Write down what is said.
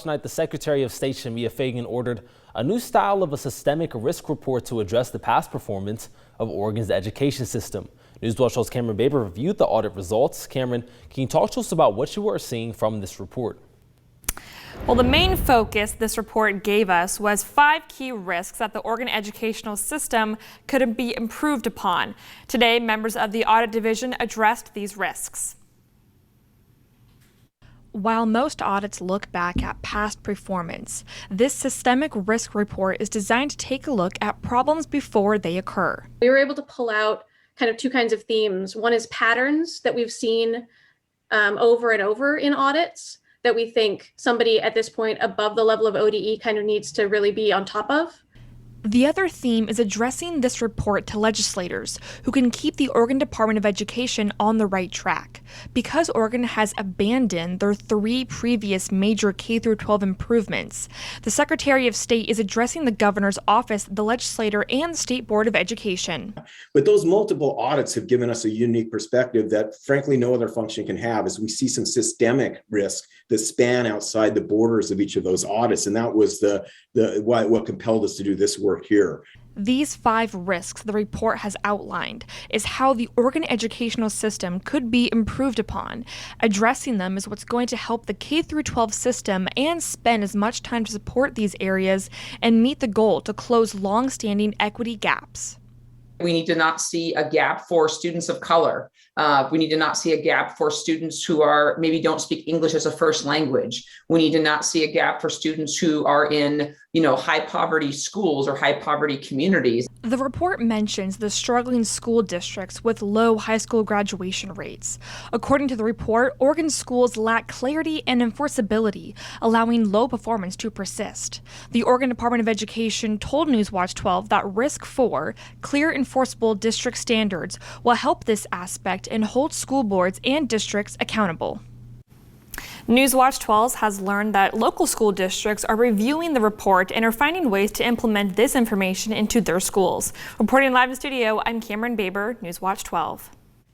night, the Secretary of State Shemia Fagan ordered a new style of a systemic risk report to address the past performance of Oregon's education system. Newswatch host Cameron Baber reviewed the audit results. Cameron, can you talk to us about what you are seeing from this report? Well, the main focus this report gave us was 5 key risks that the Oregon educational system could be improved upon. Today, members of the audit division addressed these risks. While most audits look back at past performance, this systemic risk report is designed to take a look at problems before they occur. We were able to pull out kind of 2 kinds of themes. One is patterns that we've seen over and over in audits that we think somebody at this point above the level of ODE kind of needs to really be on top of. The other theme is addressing this report to legislators who can keep the Oregon Department of Education on the right track. Because Oregon has abandoned their 3 previous major K-12 improvements, the Secretary of State is addressing the governor's office, the legislator, and the State Board of Education. But those multiple audits have given us a unique perspective that frankly no other function can have, as we see some systemic risks that span outside the borders of each of those audits. And that was what compelled us to do this work here. These 5 risks the report has outlined is how the Oregon educational system could be improved upon. Addressing them is what's going to help the K-12 system and spend as much time to support these areas and meet the goal to close long-standing equity gaps. We need to not see a gap for students of color. We need to not see a gap for students who maybe don't speak English as a first language. We need to not see a gap for students who are in, high poverty schools or high poverty communities. The report mentions the struggling school districts with low high school graduation rates. According to the report, Oregon schools lack clarity and enforceability, allowing low performance to persist. The Oregon Department of Education told Newswatch 12 that risk 4, clear enforceable district standards, will help this aspect and hold school boards and districts accountable. Newswatch 12 has learned that local school districts are reviewing the report and are finding ways to implement this information into their schools. Reporting live in studio, I'm Cameron Baber, Newswatch 12.